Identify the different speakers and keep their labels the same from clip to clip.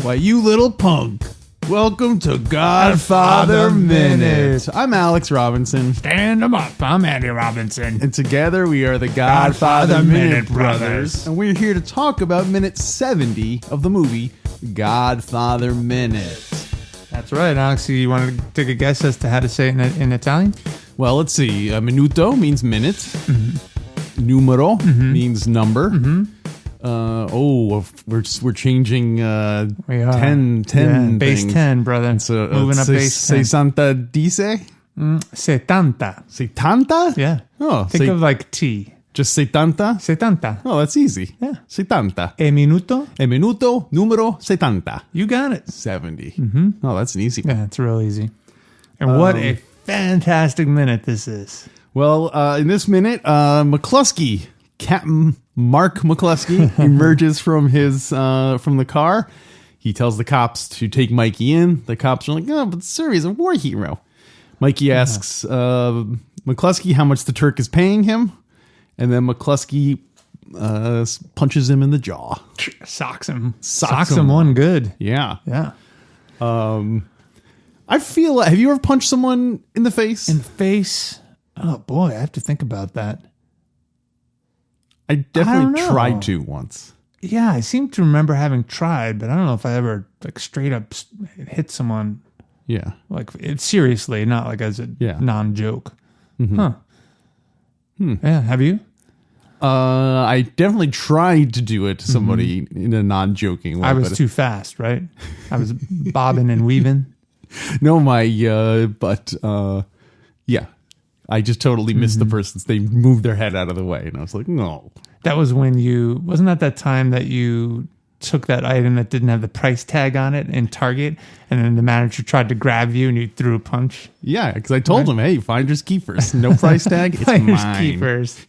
Speaker 1: Why, you little punk. Welcome to Godfather Minute. I'm Alex Robinson.
Speaker 2: Stand 'em up. I'm Andy Robinson.
Speaker 1: And together we are the Godfather Minute Brothers. And we're here to talk about minute 70 of the movie Godfather Minute.
Speaker 2: That's right, Alex. You want to take a guess as to how to say it in Italian?
Speaker 1: Well, let's see. Minuto means minute. Mm-hmm. Numero means number. Mm-hmm. We're changing 10
Speaker 2: base
Speaker 1: things.
Speaker 2: 10, brother.
Speaker 1: So,
Speaker 2: moving up base 10.
Speaker 1: 60 dice?
Speaker 2: 70.
Speaker 1: 70?
Speaker 2: Yeah.
Speaker 1: Oh,
Speaker 2: think of like tea.
Speaker 1: Just 70?
Speaker 2: 70.
Speaker 1: Oh, that's easy.
Speaker 2: Yeah.
Speaker 1: 70.
Speaker 2: E minuto?
Speaker 1: E minuto numero 70.
Speaker 2: You got it.
Speaker 1: 70. Mm-hmm. Oh, that's an easy one.
Speaker 2: Yeah, it's real easy. And what a fantastic minute this is.
Speaker 1: Well, in this minute, McCluskey, Captain Mark McCluskey, emerges from the car. He tells the cops to take Mikey in. The cops are like, "Oh, but sir, he's a war hero." Mikey asks McCluskey how much the Turk is paying him, and then McCluskey punches him in the jaw.
Speaker 2: Socks him one good.
Speaker 1: Yeah.
Speaker 2: Yeah.
Speaker 1: I feel. Have you ever punched someone in the face?
Speaker 2: In the face? Oh boy, I have to think about that.
Speaker 1: I definitely tried to once.
Speaker 2: Yeah, I seem to remember having tried, but I don't know if I ever like straight up hit someone.
Speaker 1: Yeah,
Speaker 2: like it seriously, not like as a non-joke. Mm-hmm. Huh? Yeah, have you?
Speaker 1: I definitely tried to do it to somebody in a non-joking way.
Speaker 2: I was too fast, right? I was bobbing and weaving.
Speaker 1: No, yeah. I just totally missed the person. They moved their head out of the way, and I was like, no.
Speaker 2: That was when wasn't that time that you took that item that didn't have the price tag on it in Target, and then the manager tried to grab you and you threw a punch?
Speaker 1: Yeah, because I told him, hey, finders keepers. No price tag, it's
Speaker 2: finders
Speaker 1: mine.
Speaker 2: Keepers.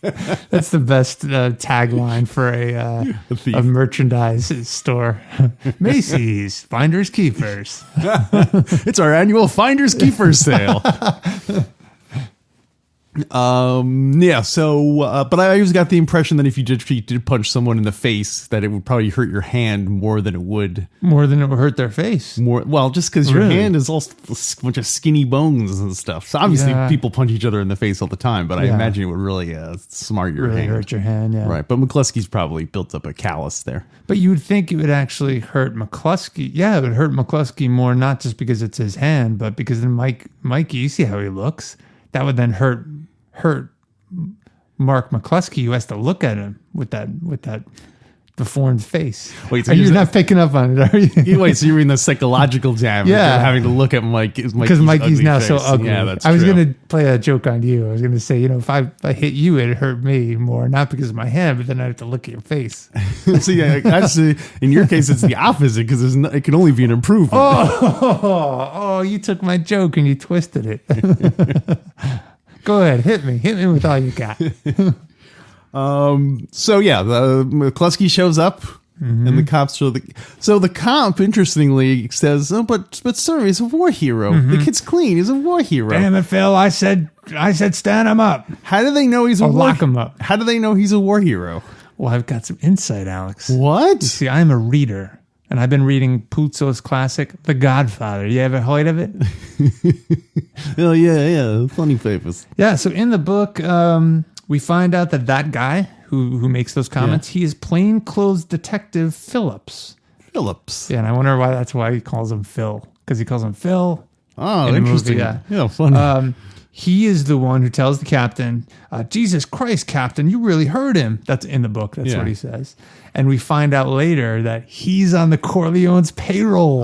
Speaker 2: That's the best tagline for a merchandise store. Macy's, finders keepers.
Speaker 1: It's our annual finders keepers sale. But I always got the impression that if you did punch someone in the face, that it would probably hurt your hand more than it would
Speaker 2: hurt their face.
Speaker 1: Just because your hand is all a bunch of skinny bones and stuff. So obviously people punch each other in the face all the time, but I imagine it would really smart your hand.
Speaker 2: Hurt your hand, yeah.
Speaker 1: Right, but McCluskey's probably built up a callus there.
Speaker 2: But you would think it would actually hurt McCluskey. Yeah, it would hurt McCluskey more, not just because it's his hand, but because then Mikey, you see how he looks. That would then hurt Mark McCluskey, who has to look at him with that deformed face. Wait, so you're not picking up on it, are you?
Speaker 1: Wait, so you mean the psychological damage of having to look at Mikey's
Speaker 2: now
Speaker 1: face.
Speaker 2: So ugly.
Speaker 1: Yeah, that's
Speaker 2: I was
Speaker 1: true.
Speaker 2: going to play a joke on you. I was going to say, if I hit you, it hurt me more, not because of my hand, but then I have to look at your face.
Speaker 1: See, actually, in your case, it's the opposite because it can only be an improvement.
Speaker 2: Oh, you took my joke and you twisted it. Go ahead, hit me with all you got.
Speaker 1: The McCluskey shows up, and the cops show the cop interestingly says, "Oh, but sir, he's a war hero. The kid's clean. He's a war hero."
Speaker 2: Damn it, Phil! I said stand him up.
Speaker 1: How do they know he's a war?
Speaker 2: Lock him up.
Speaker 1: How do they know he's a war hero?
Speaker 2: Well, I've got some insight, Alex.
Speaker 1: What?
Speaker 2: You see, I'm a reader. And I've been reading Puzo's classic, The Godfather. You ever heard of it?
Speaker 1: Oh, yeah. Funny papers.
Speaker 2: Yeah, so in the book, we find out that guy who makes those comments, he is plainclothes detective Phillips. Yeah, and I wonder why he calls him Phil. Because he calls him Phil.
Speaker 1: Oh, interesting. Yeah, funny.
Speaker 2: He is the one who tells the captain, Jesus Christ, Captain, you really hurt him. That's in the book. That's what he says. And we find out later that he's on the Corleone's payroll.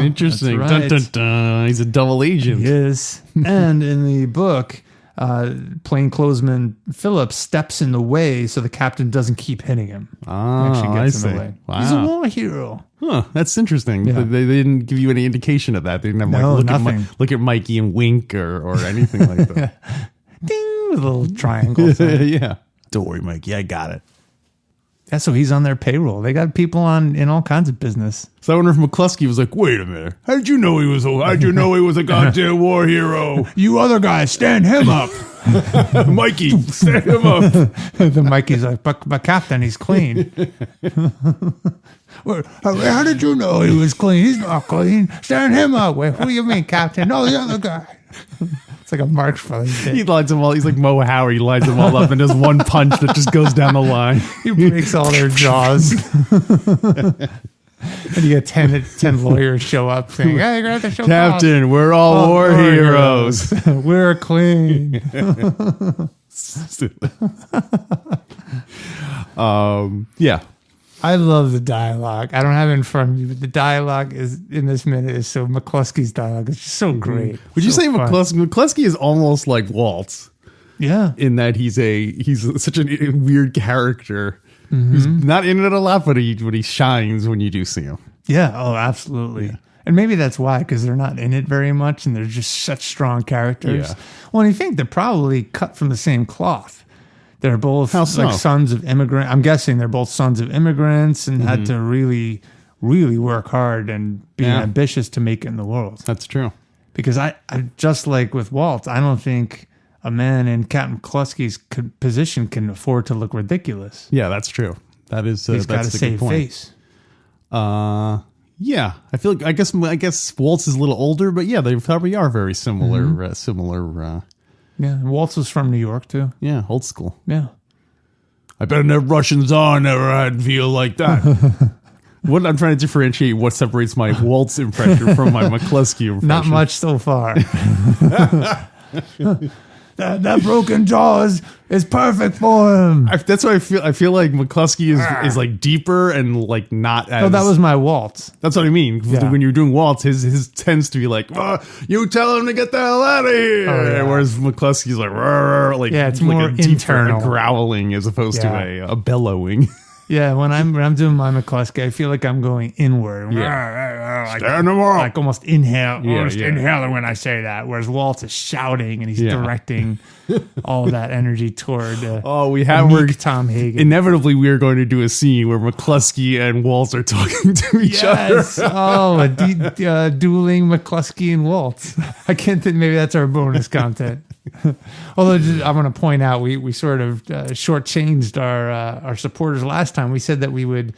Speaker 1: Interesting.
Speaker 2: That's right.
Speaker 1: Dun, dun, dun. He's a double agent.
Speaker 2: He is. And in the book, plainclothesman Phillips steps in the way so the captain doesn't keep hitting him. Actually gets in the way.
Speaker 1: Wow.
Speaker 2: He's a war hero.
Speaker 1: Huh, that's interesting.
Speaker 2: Yeah.
Speaker 1: They didn't give you any indication of that. They didn't have
Speaker 2: look
Speaker 1: at Mikey and wink or anything like that.
Speaker 2: with little triangles.
Speaker 1: Yeah. Don't worry, Mikey. I got it.
Speaker 2: Yeah, so he's on their payroll. They got people in all kinds of business.
Speaker 1: So I wonder if McCluskey was like, wait a minute. How'd you know he was a goddamn war hero?
Speaker 2: You other guys, stand him up.
Speaker 1: Mikey, stand him up.
Speaker 2: The Mikey's like, but Captain, he's clean. How did you know he was clean? He's not clean. Stand him up. Wait, who do you mean, Captain? No, the other guy. It's like a Marx Brothers thing.
Speaker 1: He lines them all. He's like Mo Howard. He lines them all up and does one punch that just goes down the line.
Speaker 2: He breaks all their jaws. And you get 10 lawyers show up saying, hey, you're going to show
Speaker 1: Captain, we're all war heroes.
Speaker 2: We're clean.
Speaker 1: Yeah.
Speaker 2: I love the dialogue. I don't have it in front of me, but the dialogue is in this minute is so McCluskey's dialogue is just so great.
Speaker 1: Would you say McCluskey is almost like Waltz?
Speaker 2: Yeah.
Speaker 1: In that he's such a weird character. Who's not in it a lot, but he shines when you do see him.
Speaker 2: Yeah. Oh, absolutely. Yeah. And maybe that's why, because they're not in it very much and they're just such strong characters. Yeah. Well, and you think they're probably cut from the same cloth. They're both sons of immigrants. I'm guessing they're both sons of immigrants and had to really, really work hard and be ambitious to make it in the world.
Speaker 1: That's true.
Speaker 2: Because I just like with Walt, I don't think a man in Captain McCluskey's position can afford to look ridiculous.
Speaker 1: Yeah, that's true. That is
Speaker 2: he's got to save face.
Speaker 1: Yeah, I feel like I guess Waltz is a little older, but yeah, they probably are very similar. Similar.
Speaker 2: Yeah, Waltz was from New York too.
Speaker 1: Yeah, old school.
Speaker 2: Yeah.
Speaker 1: I bet the Russians never had feel like that. What I'm trying to differentiate what separates my Waltz impression from my McCluskey impression.
Speaker 2: Not much so far. That broken jaw is perfect for him.
Speaker 1: That's what I feel. I feel like McCluskey is like deeper and like not as.
Speaker 2: Oh, that was my Waltz.
Speaker 1: That's what I mean. Yeah. When you're doing Waltz, his tends to be like, you tell him to get the hell out of here. Oh, yeah. Whereas McCluskey's like,
Speaker 2: it's more
Speaker 1: like
Speaker 2: internal
Speaker 1: growling as opposed to a bellowing.
Speaker 2: Yeah, when I'm doing my McCluskey, I feel like I'm going inward.
Speaker 1: Yeah. Stand him up.
Speaker 2: Like almost inhaling when I say that. Whereas Walt is shouting and he's directing all of that energy toward Tom Hagen.
Speaker 1: Inevitably, we are going to do a scene where McCluskey and Walt are talking to each other.
Speaker 2: Oh, dueling McCluskey and Walt. I can't think. Maybe that's our bonus content. Although I'm going to point out, we sort of shortchanged our supporters last time. We said that we would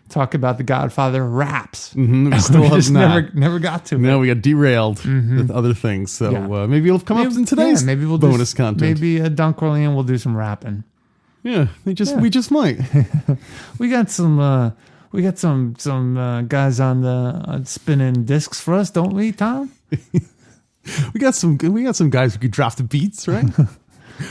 Speaker 2: talk about the Godfather raps.
Speaker 1: We still have
Speaker 2: never got to it.
Speaker 1: No, we got derailed with other things. So maybe it'll come up in today's
Speaker 2: maybe we'll
Speaker 1: bonus content.
Speaker 2: Maybe Don Corleone will do some rapping.
Speaker 1: Yeah, we just might.
Speaker 2: We got some guys on the spinning discs for us, don't we, Tom?
Speaker 1: We got some guys who could drop the beats, right?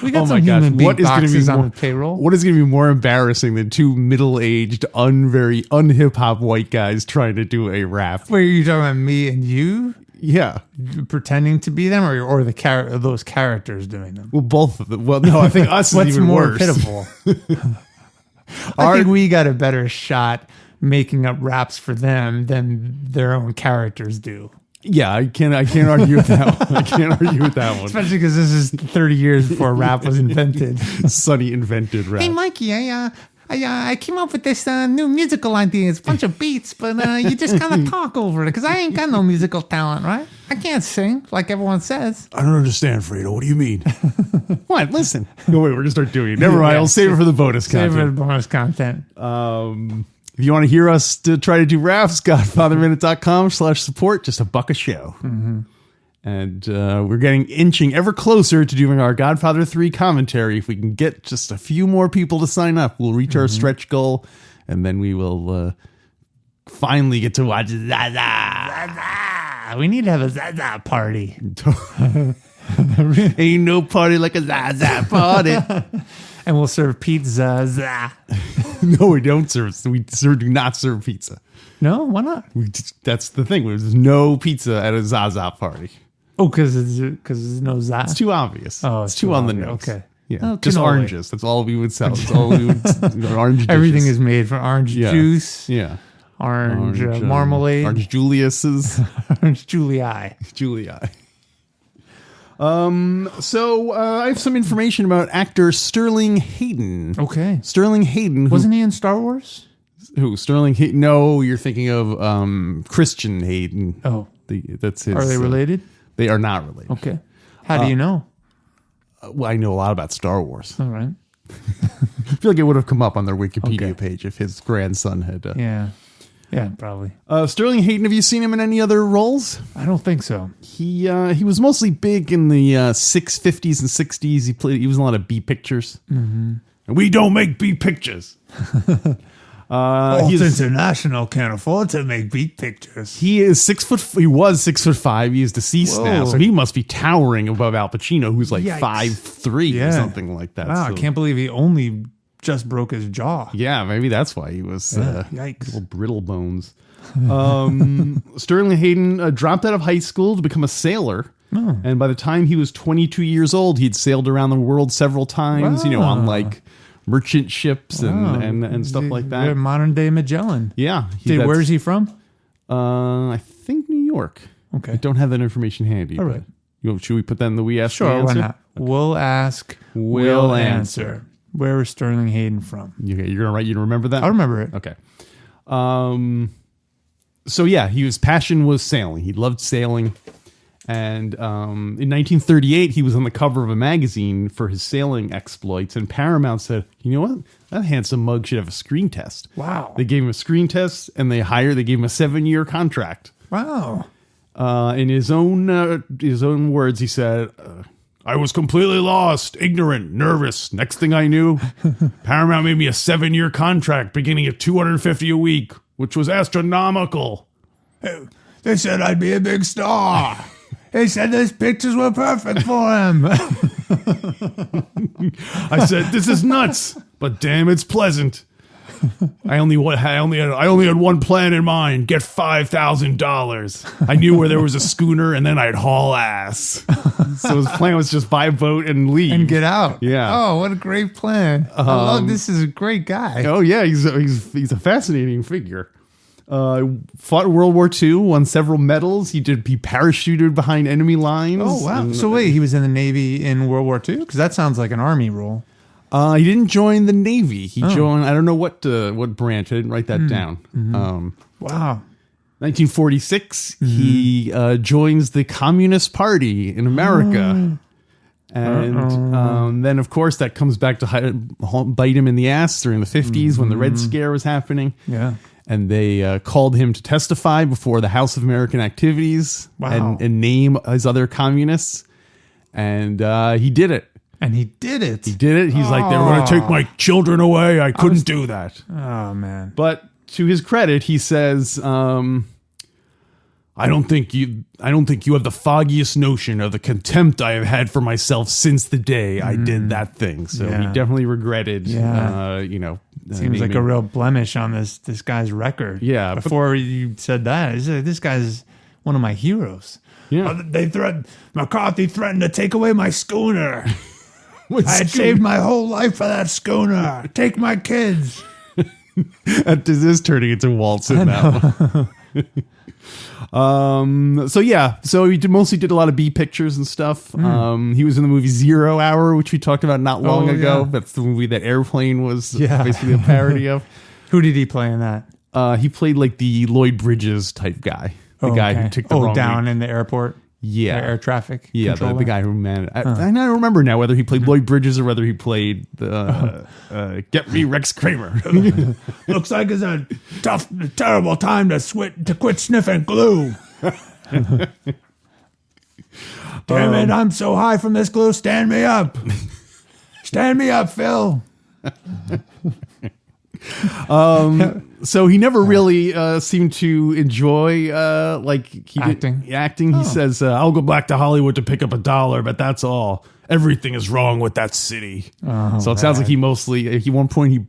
Speaker 2: We got some human beatboxers on the payroll.
Speaker 1: What is going to be more embarrassing than two middle-aged, very un-hip-hop white guys trying to do a rap?
Speaker 2: Wait, are you talking about me and you?
Speaker 1: Yeah.
Speaker 2: Pretending to be them or those characters doing them?
Speaker 1: Well, both of them. Well, no, I think us is even worse.
Speaker 2: What's more pitiful? I think we got a better shot making up raps for them than their own characters do.
Speaker 1: Yeah, I can't argue with that one. I can't argue with that one.
Speaker 2: Especially because this is 30 years before rap was invented.
Speaker 1: Sonny invented rap.
Speaker 2: Hey, Mikey, I came up with this new musical idea. It's a bunch of beats, but you just kind of talk over it because I ain't got no musical talent, right? I can't sing like everyone says.
Speaker 1: I don't understand, Fredo. What do you mean? What? Listen. No, wait, we're going to start doing it. Never mind. I'll save it for the bonus content.
Speaker 2: Save it for the bonus content.
Speaker 1: If you want to hear us to try to do raps, godfatherminute.com/support, just $1 a show.
Speaker 2: Mm-hmm.
Speaker 1: And we're inching ever closer to doing our Godfather 3 commentary. If we can get just a few more people to sign up, we'll reach our stretch goal, and then we will finally get to watch Zaza.
Speaker 2: Zaza. We need to have a Zaza party.
Speaker 1: Ain't no party like a Zaza party.
Speaker 2: And we'll serve pizza.
Speaker 1: No, we don't serve. We do not serve pizza.
Speaker 2: No, why not?
Speaker 1: That's the thing. There's no pizza at a Zaza party.
Speaker 2: Oh, because there's no Zaza.
Speaker 1: It's too obvious.
Speaker 2: Oh,
Speaker 1: it's too on the nose.
Speaker 2: Okay.
Speaker 1: Yeah, just oranges. That's all we would sell. That's all we would. Orange dishes.
Speaker 2: Everything is made from orange juice.
Speaker 1: Yeah.
Speaker 2: Orange marmalade.
Speaker 1: Orange Julius's.
Speaker 2: Orange Julii.
Speaker 1: Julii. So I have some information about actor Sterling Hayden.
Speaker 2: Okay.
Speaker 1: Sterling Hayden.
Speaker 2: Wasn't he in Star Wars?
Speaker 1: Who? Sterling Hayden? No, you're thinking of Christian Hayden.
Speaker 2: Oh.
Speaker 1: That's his.
Speaker 2: Are they related?
Speaker 1: They are not related.
Speaker 2: Okay. How do you know?
Speaker 1: Well, I know a lot about Star Wars.
Speaker 2: All right.
Speaker 1: I feel like it would have come up on their Wikipedia page if his grandson had.
Speaker 2: Yeah, probably.
Speaker 1: Sterling Hayden, have you seen him in any other roles?
Speaker 2: I don't think so.
Speaker 1: He was mostly big in the 50s and 60s. He was in a lot of B pictures. Mm-hmm. And we don't make B pictures.
Speaker 2: Alt International can't afford to make B pictures.
Speaker 1: He is 6 foot. He was 6'5". He is deceased now, so he must be towering above Al Pacino, who's like 5'3" or something like that.
Speaker 2: Wow,
Speaker 1: so.
Speaker 2: I can't believe he only just broke his jaw.
Speaker 1: Yeah, maybe that's why he was
Speaker 2: yikes.
Speaker 1: Little brittle bones. Sterling Hayden dropped out of high school to become a sailor. Oh. And by the time he was 22 years old, he'd sailed around the world several times, on like merchant ships and stuff like that.
Speaker 2: Modern day Magellan.
Speaker 1: Yeah.
Speaker 2: Where is he from?
Speaker 1: I think New York.
Speaker 2: Okay.
Speaker 1: I don't have that information handy.
Speaker 2: All right.
Speaker 1: Should we put that in the We Ask?
Speaker 2: Sure,
Speaker 1: Answer?
Speaker 2: why not? Okay. We'll ask. We'll answer. Where is Sterling Hayden from?
Speaker 1: Okay, you're gonna write. You remember that?
Speaker 2: I remember it.
Speaker 1: Okay. So yeah, his passion was sailing. He loved sailing, and in 1938, he was on the cover of a magazine for his sailing exploits. And Paramount said, "You know what? That handsome mug should have a screen test."
Speaker 2: Wow.
Speaker 1: They gave him a screen test, and they gave him a 7-year contract.
Speaker 2: Wow.
Speaker 1: In his own words, he said. I was completely lost, ignorant, nervous. Next thing I knew, Paramount made me a 7-year contract beginning at $250 a week, which was astronomical.
Speaker 2: They said I'd be a big star. They said those pictures were perfect for him.
Speaker 1: I said, this is nuts, but damn, it's pleasant. I only had one plan in mind: get $5,000. I knew where there was a schooner, and then I'd haul ass. So his plan was just buy a boat and leave
Speaker 2: and get out.
Speaker 1: Yeah.
Speaker 2: Oh, what a great plan! I love this. Is a great guy.
Speaker 1: Oh yeah, he's a fascinating figure. Fought in World War II, won several medals. He parachuted behind enemy lines.
Speaker 2: Oh wow! So wait, he was in the Navy in World War II? Because that sounds like an Army role.
Speaker 1: He didn't join the Navy. He joined, I don't know what branch. I didn't write that down.
Speaker 2: Mm-hmm.
Speaker 1: Wow. 1946, he joins the Communist Party in America. And then, of course, that comes back to bite him in the ass during the 50s when the Red Scare was happening.
Speaker 2: Yeah.
Speaker 1: And they called him to testify before the House of American Activities and name his other communists. And he did it.
Speaker 2: And he did it.
Speaker 1: He did it. He's like, they were going to take my children away. I couldn't do that.
Speaker 2: Oh, man.
Speaker 1: But to his credit, he says, I don't think you have the foggiest notion of the contempt I have had for myself since the day I did that thing. So he definitely regretted,
Speaker 2: Seems like a real blemish on this guy's record.
Speaker 1: Yeah.
Speaker 2: Before you said that, this guy's one of my heroes.
Speaker 1: Yeah.
Speaker 2: McCarthy threatened to take away my schooner. I had saved my whole life for that schooner. Take my kids.
Speaker 1: This is turning into Walton now. So he mostly did a lot of B pictures and stuff. He was in the movie 0 Hour, which we talked about not long ago. Yeah. That's the movie that Airplane was basically a parody of.
Speaker 2: Who did he play in that?
Speaker 1: He played like the Lloyd Bridges type guy. The guy who took the wrong
Speaker 2: down
Speaker 1: way.
Speaker 2: in the airport.
Speaker 1: Yeah.
Speaker 2: Air traffic.
Speaker 1: Yeah, the guy who managed. I don't remember now whether he played Lloyd Bridges or whether he played the Get Me Rex Kramer.
Speaker 2: Looks like it's a terrible time to quit sniffing glue. Damn it, I'm so high from this glue. Stand me up. Stand me up, Phil.
Speaker 1: So he never really seemed to enjoy acting. He says, "I'll go back to Hollywood to pick up $1, but that's all. Everything is wrong with that city." So it sounds like he mostly. At one point, he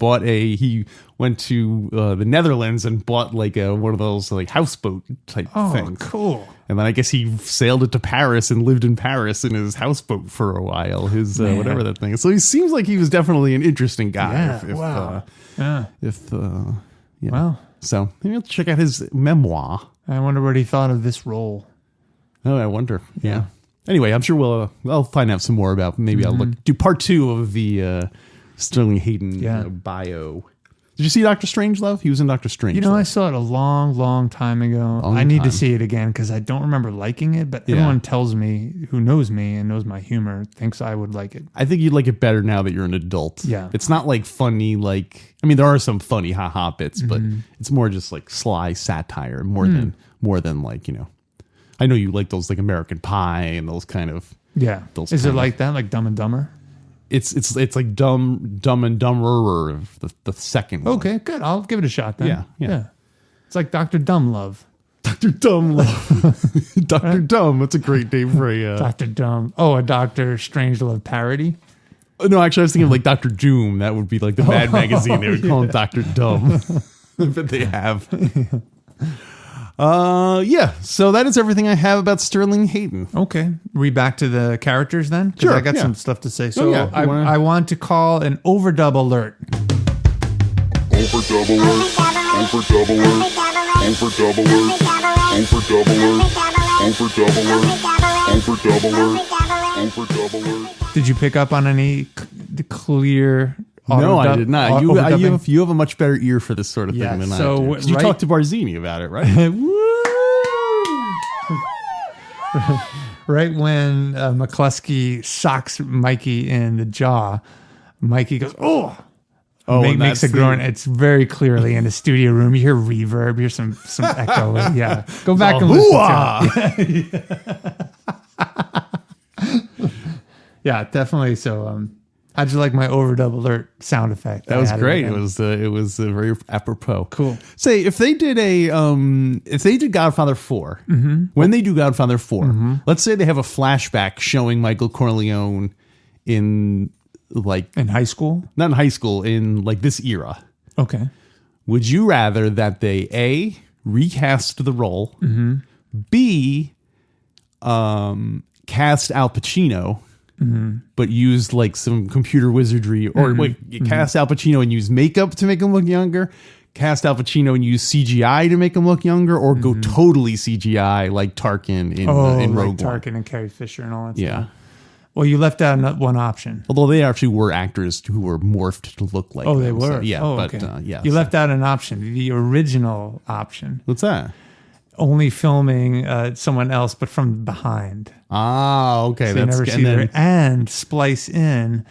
Speaker 1: went to the Netherlands and bought like one of those like houseboat type things.
Speaker 2: Oh, cool.
Speaker 1: And then I guess he sailed it to Paris and lived in Paris in his houseboat for a while. His whatever that thing is. So he seems like he was definitely an interesting guy.
Speaker 2: Wow.
Speaker 1: So maybe let's check out his memoir.
Speaker 2: I wonder what he thought of this role.
Speaker 1: Oh, I wonder. Yeah. Anyway, I'm sure I'll find out some more about. Maybe I'll do part 2 of the Sterling Hayden bio. Did you see Doctor Strangelove? He was in Doctor Strangelove.
Speaker 2: I saw it a long, long time ago. I need to see it again because I don't remember liking it, but everyone tells me, who knows me and knows my humor, thinks I would like it.
Speaker 1: I think you'd like it better now that you're an adult.
Speaker 2: Yeah.
Speaker 1: It's not like funny, there are some funny ha-ha bits, but it's more just like sly satire more than I know you like those like American Pie and those kind of.
Speaker 2: Yeah. Is it like that? Like Dumb and Dumber?
Speaker 1: It's like Dumb and Dumber, the second one.
Speaker 2: Okay, good. I'll give it a shot then.
Speaker 1: Yeah.
Speaker 2: It's like Dr. Dumbelove.
Speaker 1: Dr. Dumbelove. Dr. Dumb. That's a great name for a...
Speaker 2: Dr. Dumb. Oh, a Dr. Strangelove parody?
Speaker 1: No, actually, I was thinking of like Dr. Doom. That would be like the Mad Magazine. They would call him Dr. Dumb. But they have. So that is everything I have about Sterling Hayden.
Speaker 2: Okay. We back to the characters then? Because I got some stuff to say. So I want to call an overdub alert.
Speaker 3: Overdub alert. Overdub alert. Overdub alert. Overdub alert. Overdub alert. Overdub alert. Overdub alert.
Speaker 2: Did you pick up on any clear...
Speaker 1: No, I did not. You have a much better ear for this sort of thing than I do. You talked to Barzini about it, right?
Speaker 2: Right when McCluskey socks Mikey in the jaw, Mikey goes, "Oh!" Makes a groan. It's very clearly in the studio room. You hear reverb. You hear some echo. Yeah, go back and listen to it. Yeah, definitely. So. How'd you like my overdub alert sound effect?
Speaker 1: That was great. It was very apropos.
Speaker 2: Cool.
Speaker 1: Say if they did Godfather 4, when they do Godfather 4, let's say they have a flashback showing Michael Corleone in
Speaker 2: high school?
Speaker 1: Not in high school, in like this era.
Speaker 2: Okay.
Speaker 1: Would you rather that they A, recast the role, B, cast Al Pacino, but used like some computer wizardry, or cast Al Pacino and use makeup to make him look younger, cast Al Pacino and use CGI to make him look younger, or go totally CGI like Tarkin in Rogue One.
Speaker 2: Tarkin and Carrie Fisher and all that stuff. Well, you left out one option.
Speaker 1: Although they actually were actors who were morphed to look like them.
Speaker 2: They were?
Speaker 1: So,
Speaker 2: okay. You left out an option, the original option.
Speaker 1: What's that?
Speaker 2: Only filming someone else, but from behind.
Speaker 1: Ah, okay.
Speaker 2: So
Speaker 1: that's
Speaker 2: good. And splice in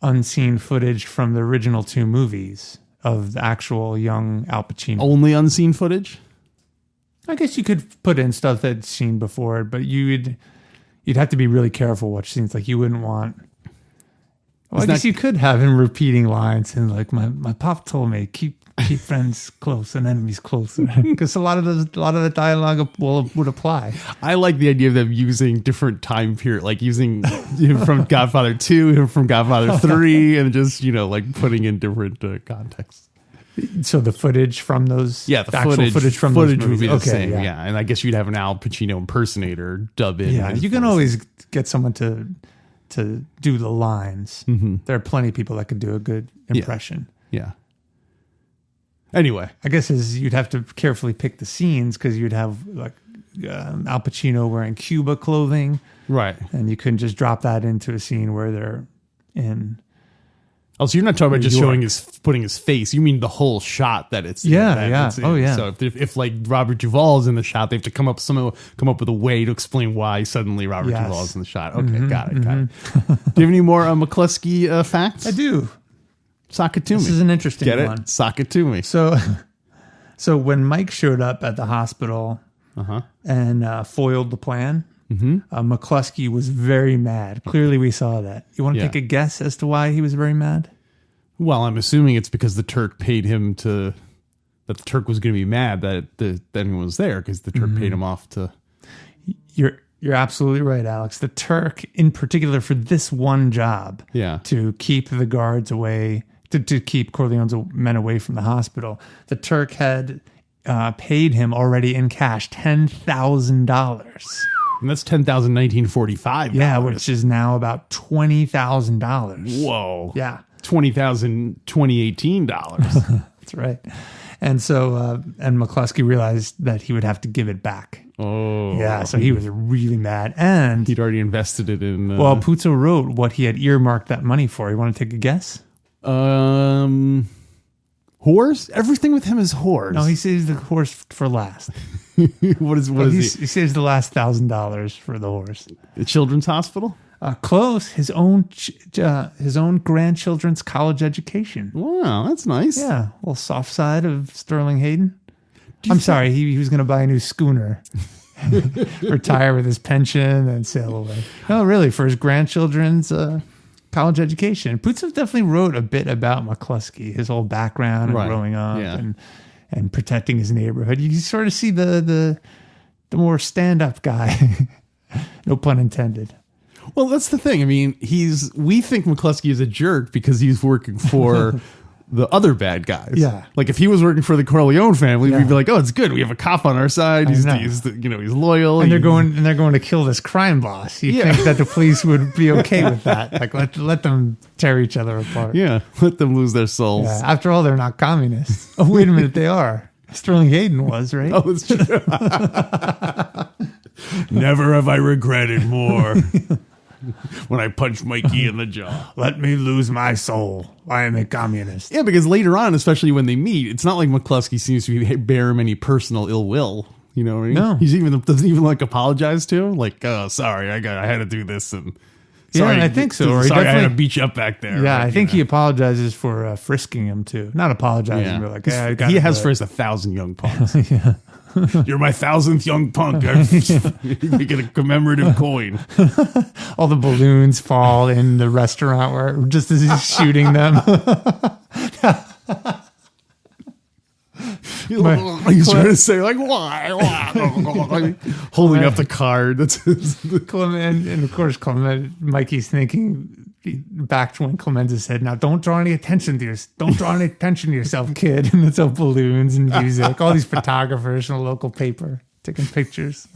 Speaker 2: unseen footage from the original 2 movies of the actual young Al Pacino.
Speaker 1: Only unseen footage?
Speaker 2: I guess you could put in stuff that's seen before, but you'd have to be really careful which scenes. Like you wouldn't want. Well, I guess you could have him repeating lines and like my pop told me keep friends close and enemies closer, because a lot of the dialogue would apply. I
Speaker 1: like the idea of them using different time period, like using him from Godfather 2, him from Godfather 3, and just like putting in different contexts.
Speaker 2: So the footage from those,
Speaker 1: the footage from footage would be the same. Yeah, and I guess you'd have an Al Pacino impersonator dub in.
Speaker 2: Yeah, you can always get someone to do the lines. There are plenty of people that could do a good impression.
Speaker 1: Yeah. Anyway,
Speaker 2: I guess you'd have to carefully pick the scenes, because you'd have like Al Pacino wearing Cuba clothing,
Speaker 1: right?
Speaker 2: And you couldn't just drop that into a scene where they're in.
Speaker 1: Oh, so you're not talking about just putting his face. You mean the whole shot that it's
Speaker 2: yeah. Oh yeah.
Speaker 1: So if like Robert Duvall's in the shot, they have to come up with a way to explain why suddenly Robert Duvall's in the shot. Okay, got it. Do you have any more McCluskey facts?
Speaker 2: I do.
Speaker 1: Sock it to me.
Speaker 2: This is an interesting one.
Speaker 1: Get it? Sock it to me.
Speaker 2: So when Mike showed up at the hospital and foiled the plan, McCluskey was very mad. Clearly, we saw that. You want to take a guess as to why he was very mad?
Speaker 1: Well, I'm assuming it's because the Turk paid him that the Turk was going to be mad that anyone was there, because the Turk paid him off to.
Speaker 2: You're absolutely right, Alex. The Turk, in particular, for this one job, to keep the guards away, to keep Corleone's men away from the hospital, the Turk had paid him already in cash $10,000.
Speaker 1: And that's $10,000
Speaker 2: Yeah, which is now about $20,000.
Speaker 1: Whoa.
Speaker 2: Yeah.
Speaker 1: $20,000 2018.
Speaker 2: That's right. And so, and McCluskey realized that he would have to give it back.
Speaker 1: Oh.
Speaker 2: Yeah, so he was really mad. And
Speaker 1: he'd already invested it in...
Speaker 2: well, Puzo wrote what he had earmarked that money for. You want to take a guess?
Speaker 1: Whores? Everything with him is whores.
Speaker 2: No, he saves the horse for last.
Speaker 1: What is
Speaker 2: He saves the last $1,000 for the horse.
Speaker 1: The children's hospital?
Speaker 2: Close. His own grandchildren's college education.
Speaker 1: Wow, that's nice.
Speaker 2: Yeah, a little soft side of Sterling Hayden. I'm sorry, he was going to buy a new schooner, retire with his pension, and sail away. No, really, for his grandchildren's college education. Puzo definitely wrote a bit about McCluskey, his whole background and growing up and protecting his neighborhood. You sort of see the more stand-up guy. No pun intended.
Speaker 1: Well, that's the thing. I mean, we think McCluskey is a jerk because he's working for the other bad guys.
Speaker 2: Yeah.
Speaker 1: Like if he was working for the Corleone family, we'd be like, "Oh, it's good. We have a cop on our side. He's loyal."
Speaker 2: And they're going to kill this crime boss. You think that the police would be okay with that? Like let them tear each other apart.
Speaker 1: Yeah, let them lose their souls.
Speaker 2: Yeah. After all, they're not communists. Oh, wait a minute, they are. Sterling Hayden was, right?
Speaker 1: Oh, it's true. Never have I regretted more. When I punched Mikey in the jaw.
Speaker 2: Let me lose my soul. I am a communist.
Speaker 1: Yeah, because later on, especially when they meet, it's not like McCluskey seems to bear him any personal ill will. You know what I mean?
Speaker 2: No.
Speaker 1: Doesn't even like apologize to him. Like, oh, sorry, I had to do this. And sorry,
Speaker 2: I think so. Or
Speaker 1: sorry, I had to beat you up back there.
Speaker 2: Yeah, I think he apologizes for frisking him too. Not apologizing, but like,
Speaker 1: he has for his 1,000 young punks. Yeah. You're my 1,000th young punk. You get a commemorative coin.
Speaker 2: All the balloons fall in the restaurant where just as he's shooting them.
Speaker 1: He's trying to say like why? Holding up the card. That's
Speaker 2: Clement, and of course Mikey's thinking back to when Clemenza said, "Now don't draw any attention to yourself, kid." And it's all balloons and music, all these photographers from the local paper taking pictures.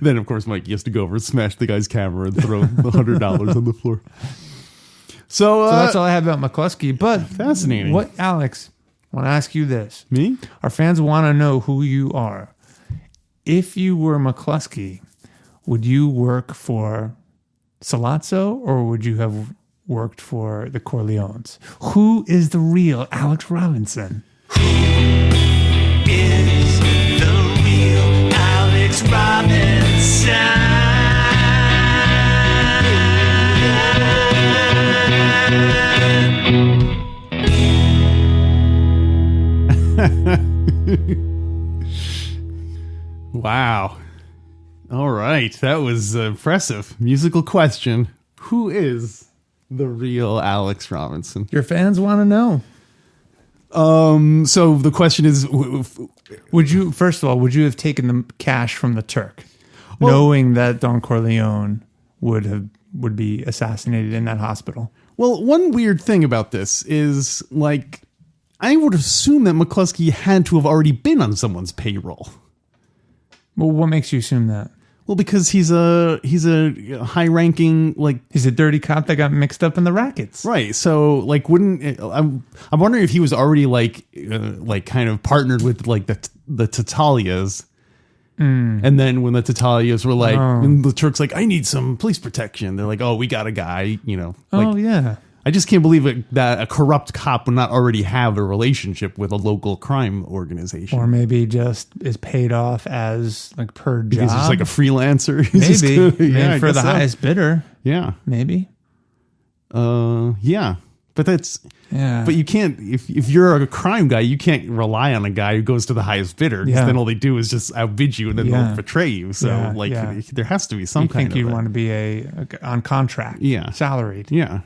Speaker 1: Then of course Mikey has to go over and smash the guy's camera and throw the $100 on the floor. So
Speaker 2: that's all I have about McCluskey. But
Speaker 1: fascinating.
Speaker 2: What, Alex? I want to ask you this.
Speaker 1: Me?
Speaker 2: Our fans want to know who you are. If you were McCluskey, would you work for Sollozzo or would you have worked for the Corleones? Who is the real Alex Robinson?
Speaker 4: Who is the real Alex Robinson?
Speaker 1: Wow. All right. That was impressive. Musical question. Who is the real Alex Robinson?
Speaker 2: Your fans want to know.
Speaker 1: So the question is,
Speaker 2: would you have taken the cash from the Turk, knowing that Don Corleone would be assassinated in that hospital?
Speaker 1: Well, one weird thing about this is, like, I would assume that McCluskey had to have already been on someone's payroll.
Speaker 2: Well, what makes you assume that?
Speaker 1: Well, because he's a high-ranking, like,
Speaker 2: he's a dirty cop that got mixed up in the rackets,
Speaker 1: right? So, like, I'm wondering if he was already like kind of partnered with like the Tatalias, and then when the Tatalias were like, and the Turk's like, I need some police protection. They're like, oh, we got a guy, you know. Like,
Speaker 2: yeah.
Speaker 1: I just can't believe that a corrupt cop would not already have a relationship with a local crime organization.
Speaker 2: Or maybe just is paid off as like per job.
Speaker 1: He's just like a freelancer.
Speaker 2: Maybe for the highest bidder.
Speaker 1: Yeah.
Speaker 2: Maybe.
Speaker 1: Yeah. But that's...
Speaker 2: Yeah.
Speaker 1: But you can't... If you're a crime guy, you can't rely on a guy who goes to the highest bidder. Because then all they do is just outbid you and then they'll betray you. So there has to be some kind of...
Speaker 2: I think you'd want to be on contract. Yeah. Salaried.
Speaker 1: Yeah.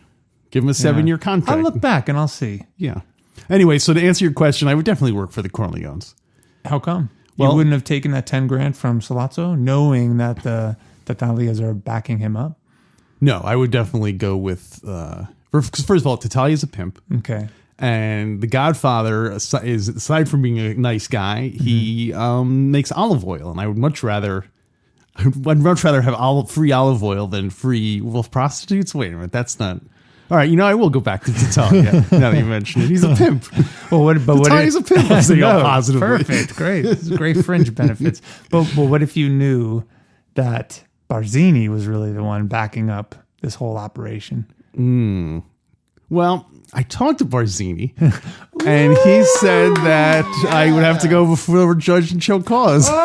Speaker 1: Give him a 7-year contract.
Speaker 2: I'll look back and I'll see.
Speaker 1: Yeah. Anyway, so to answer your question, I would definitely work for the Corleones.
Speaker 2: How come? Well, you wouldn't have taken that $10,000 from Sollozzo, knowing that the Tatalias are backing him up?
Speaker 1: No, I would definitely go with... first of all, Tatalia's a pimp.
Speaker 2: Okay.
Speaker 1: And the Godfather is, aside from being a nice guy, he makes olive oil. And I would much rather... I'd much rather have free olive oil than free wolf prostitutes. Wait a minute, that's not... All right, I will go back to Tatalia. Now that you mention it, he's a pimp.
Speaker 2: Well,
Speaker 1: Tatalia's a pimp. I'm saying all positively.
Speaker 2: Perfect, great. This is great fringe benefits. But what if you knew that Barzini was really the one backing up this whole operation?
Speaker 1: Well, I talked to Barzini, and he said that I would have to go before judge and show cause. Like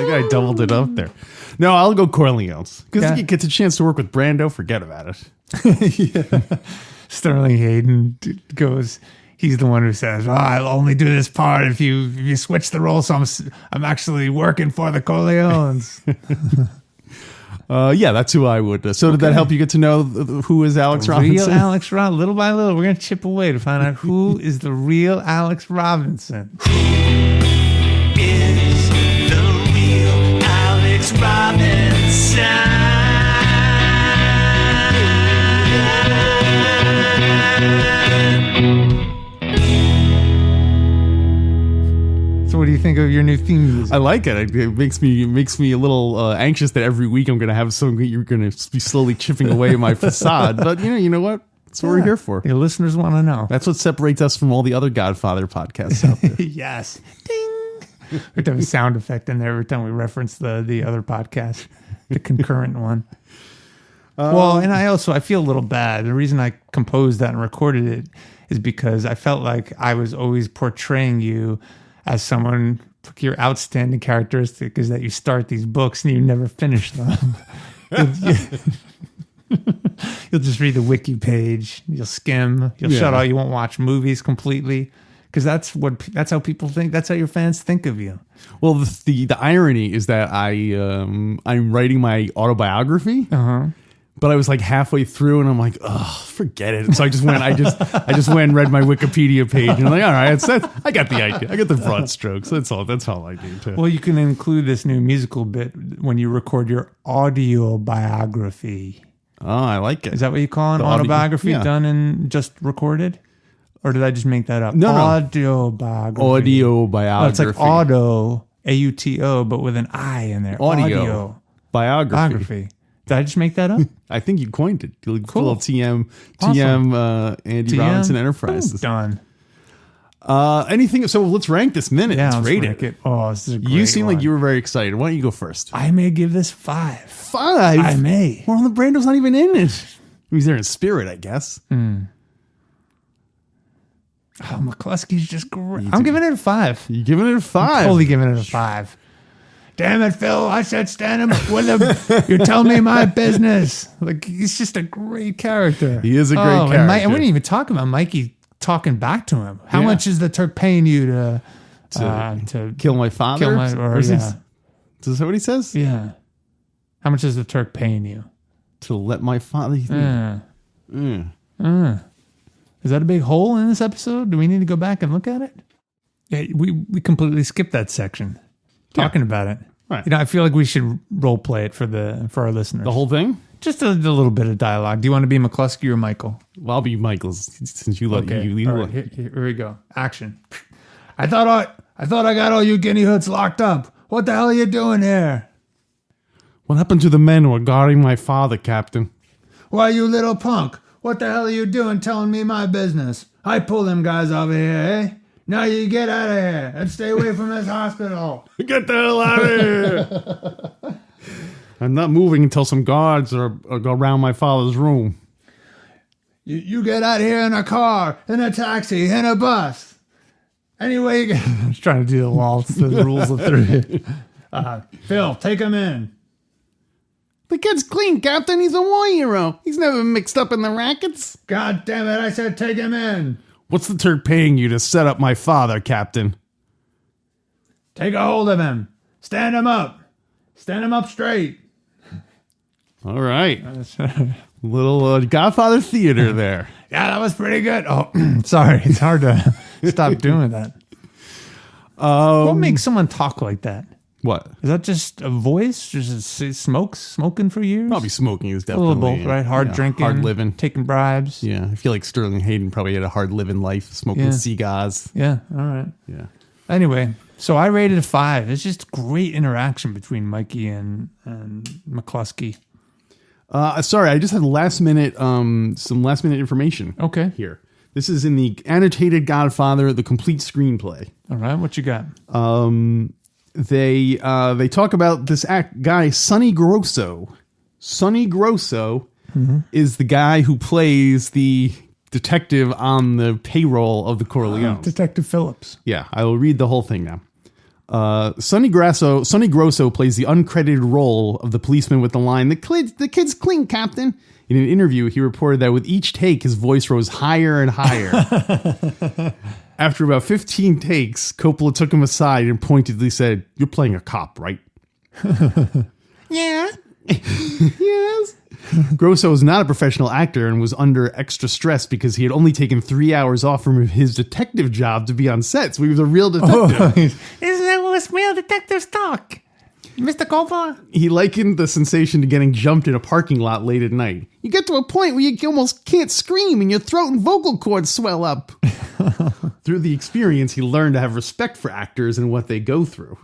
Speaker 1: I doubled it up there. No, I'll go Corleone's because he gets a chance to work with Brando. Forget about it.
Speaker 2: Sterling Hayden goes. He's the one who says, I'll only do this part if you switch the role, so I'm actually working for the Corleones.
Speaker 1: Yeah, that's who I would. So did that help you get to know who is Alex Robinson?
Speaker 2: Real Alex Robinson. Little by little, we're going to chip away to find out who is the real Alex Robinson.
Speaker 4: Is the real Alex Robinson?
Speaker 2: So what do you think of your new theme music?
Speaker 1: I like it. It makes me a little anxious that every week I'm going to have something you're going to be slowly chipping away at my facade. But you know what? That's what we're here for.
Speaker 2: Your listeners want to know.
Speaker 1: That's what separates us from all the other Godfather podcasts out there.
Speaker 2: Yes. Ding. We have to have a sound effect in there every time we reference the other podcast, the concurrent one. Well, and I feel a little bad. The reason I composed that and recorded it is because I felt like I was always portraying you as someone. Your outstanding characteristic is that you start these books and you never finish them. You'll just read the wiki page. You'll skim. You'll shut out. You won't watch movies completely because that's how people think. That's how your fans think of you.
Speaker 1: Well, the irony is that I'm writing my autobiography. But I was like halfway through, and I'm like, oh, forget it. So I just went and read my Wikipedia page, and I'm like, all right, I got the idea. I got the broad strokes. That's all I do too.
Speaker 2: Well, you can include this new musical bit when you record your audio biography.
Speaker 1: Oh, I like it.
Speaker 2: Is that what you call an autobiography done and just recorded? Or did I just make that up?
Speaker 1: No.
Speaker 2: Audio biography.
Speaker 1: Audio biography.
Speaker 2: Oh, it's like auto, AUTO, but with an I in there.
Speaker 1: Audio biography.
Speaker 2: Did I just make that up?
Speaker 1: I think you coined it. Cool. Little TM, Andy
Speaker 2: TM?
Speaker 1: Robinson Enterprises.
Speaker 2: Done.
Speaker 1: Anything? So let's rank this minute.
Speaker 2: Yeah,
Speaker 1: let's rate
Speaker 2: rank it. Oh, this is a great
Speaker 1: You seem
Speaker 2: one.
Speaker 1: like you were very excited. Why don't you go first?
Speaker 2: I may give this 5.
Speaker 1: 5?
Speaker 2: I may.
Speaker 1: Well, the Brando's not even in it. He's there in spirit, I guess.
Speaker 2: Oh, McCluskey's just great. I'm giving it a 5.
Speaker 1: You giving it a 5?
Speaker 2: Totally giving it a 5. Damn it, Phil. I said stand him with him. You're telling me my business. Like, he's just a great character.
Speaker 1: He is a great character.
Speaker 2: And we didn't even talk about Mikey talking back to him. How much is the Turk paying you to
Speaker 1: kill my father? Is that what he says?
Speaker 2: Yeah. How much is the Turk paying you?
Speaker 1: To let my father...
Speaker 2: Is that a big hole in this episode? Do we need to go back and look at it? Yeah, we completely skipped that section. Talking about it.
Speaker 1: Right.
Speaker 2: I feel like we should role play it for our listeners.
Speaker 1: The whole thing?
Speaker 2: Just a little bit of dialogue. Do you want to be McCluskey or Michael?
Speaker 1: Well, I'll be Michael since you let you lead.
Speaker 2: All right, here we go. Action. I thought I got all you guinea hoods locked up. What the hell are you doing here?
Speaker 1: What happened to the men who were guarding my father, Captain?
Speaker 2: Why, you little punk. What the hell are you doing telling me my business? I pull them guys over here, eh? Now you get out of here and stay away from this hospital.
Speaker 1: Get the hell out of here. I'm not moving until some guards are around my father's room.
Speaker 2: You get out here in a car, in a taxi, in a bus. Anyway, you get... I was trying to do the waltz, the rules of 3. Phil, take him in.
Speaker 1: The kid's clean, Captain. He's a war hero. He's never mixed up in the rackets.
Speaker 2: God damn it, I said take him in.
Speaker 1: What's the Turk paying you to set up my father, Captain?
Speaker 2: Take a hold of him. Stand him up. Stand him up straight.
Speaker 1: All right. Little Godfather theater there.
Speaker 2: Yeah, that was pretty good. Oh, sorry. It's hard to stop doing that. What makes someone talk like that?
Speaker 1: What?
Speaker 2: Is that just a voice? Just smoking for years?
Speaker 1: Probably smoking is
Speaker 2: A
Speaker 1: definitely...
Speaker 2: little both, right? Hard drinking.
Speaker 1: Hard living.
Speaker 2: Taking bribes.
Speaker 1: Yeah, I feel like Sterling Hayden probably had a hard living life, smoking cigars.
Speaker 2: Yeah, all right.
Speaker 1: Yeah.
Speaker 2: Anyway, so I rated a 5. It's just great interaction between Mikey and McCluskey.
Speaker 1: Sorry, I just had some last minute information.
Speaker 2: Okay.
Speaker 1: Here. This is in the annotated Godfather, the complete screenplay.
Speaker 2: All right, what you got?
Speaker 1: They talk about this guy, Sonny Grosso. Sonny Grosso is the guy who plays the detective on the payroll of the Corleones.
Speaker 2: Detective Phillips.
Speaker 1: Yeah, I will read the whole thing now. Sonny Grosso plays the uncredited role of the policeman with the line, the kid's clean, Captain. In an interview, he reported that with each take, his voice rose higher and higher. After about 15 takes, Coppola took him aside and pointedly said, "You're playing a cop, right?" Yeah. Yes. Grosso was not a professional actor and was under extra stress because he had only taken 3 hours off from his detective job to be on set, so he was a real detective.
Speaker 2: Isn't that what real detectives talk? Mr. Coppola? He
Speaker 1: likened the sensation to getting jumped in a parking lot late at night. You get to a point where you almost can't scream and your throat and vocal cords swell up. Through the experience, he learned to have respect for actors and what they go through.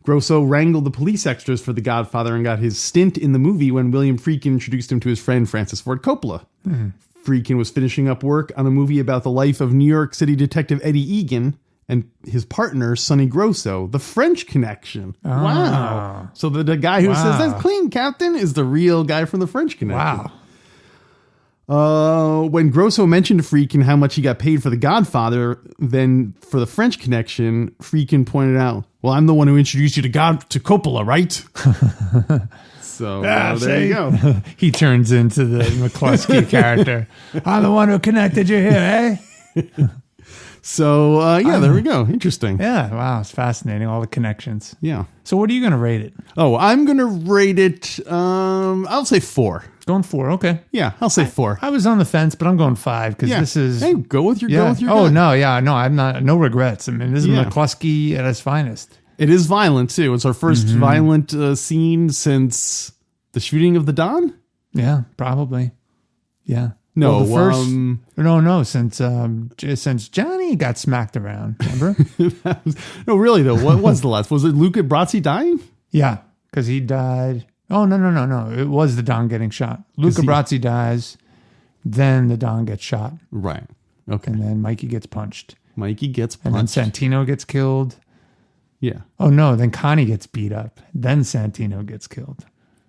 Speaker 1: Grosso wrangled the police extras for The Godfather and got his stint in the movie when William Friedkin introduced him to his friend Francis Ford Coppola. Friedkin was finishing up work on a movie about the life of New York City detective Eddie Egan and his partner, Sonny Grosso, The French Connection. Oh. Wow. So the guy who says, "That's clean, Captain," is the real guy from The French Connection. Wow. When Grosso mentioned to Friedkin how much he got paid for The Godfather, then for The French Connection, Friedkin pointed out, "Well, I'm the one who introduced you to Coppola, right?" So there you go.
Speaker 2: He turns into the McCluskey character. "I'm the one who connected you here, eh?"
Speaker 1: So, there we go. Interesting.
Speaker 2: Yeah, wow, it's fascinating, all the connections.
Speaker 1: Yeah.
Speaker 2: So what are you going to rate it?
Speaker 1: Oh, I'm going to rate it, I'll say 4.
Speaker 2: Going 4, okay.
Speaker 1: Yeah, I'll say 4.
Speaker 2: I was on the fence, but I'm going 5 because this is...
Speaker 1: Hey, go with your gut.
Speaker 2: I'm not, no regrets. I mean, this is McCluskey at his finest.
Speaker 1: It is violent, too. It's our first violent scene since the shooting of the Don?
Speaker 2: Yeah, probably. Yeah.
Speaker 1: No,
Speaker 2: since Johnny got smacked around, remember?
Speaker 1: No, really though. What was the last? Was it Luca Brasi dying?
Speaker 2: Yeah, because he died. Oh no! It was the Don getting shot. Luca Brasi dies, then the Don gets shot.
Speaker 1: Right. Okay.
Speaker 2: And then Mikey gets punched.
Speaker 1: And then
Speaker 2: Santino gets killed.
Speaker 1: Yeah.
Speaker 2: Oh no! Then Connie gets beat up. Then Santino gets killed.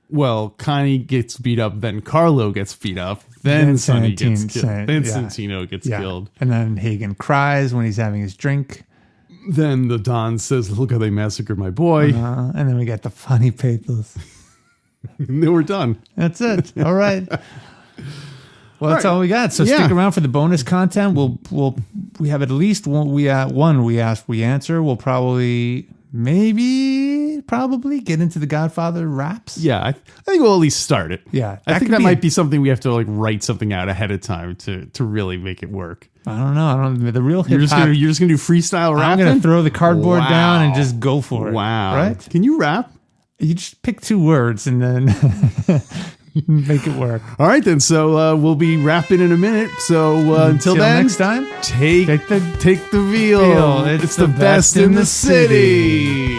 Speaker 1: Well, Connie gets beat up, then Carlo gets beat up, then Sonny gets killed, then Santino gets killed.
Speaker 2: And then Hagen cries when he's having his drink.
Speaker 1: Then the Don says, "Look how they massacred my boy."
Speaker 2: And then we get the funny papers.
Speaker 1: And then we're done.
Speaker 2: That's it. All right. Well, that's all we got. So stick around for the bonus content. We have at least one we ask, we answer. We'll probably get into the Godfather raps.
Speaker 1: Yeah, I think we'll at least start it.
Speaker 2: Yeah,
Speaker 1: I think that might be something we have to write something out ahead of time to really make it work.
Speaker 2: I don't know. The real hip hop.
Speaker 1: You're just gonna do freestyle rapping.
Speaker 2: I'm gonna throw the cardboard down and just go for it.
Speaker 1: Wow.
Speaker 2: Right?
Speaker 1: Can you rap?
Speaker 2: You just pick 2 words and then make it work.
Speaker 1: All right then. So we'll be rapping in a minute. So until then,
Speaker 2: next time,
Speaker 1: take the veal.
Speaker 2: It's the best in the city.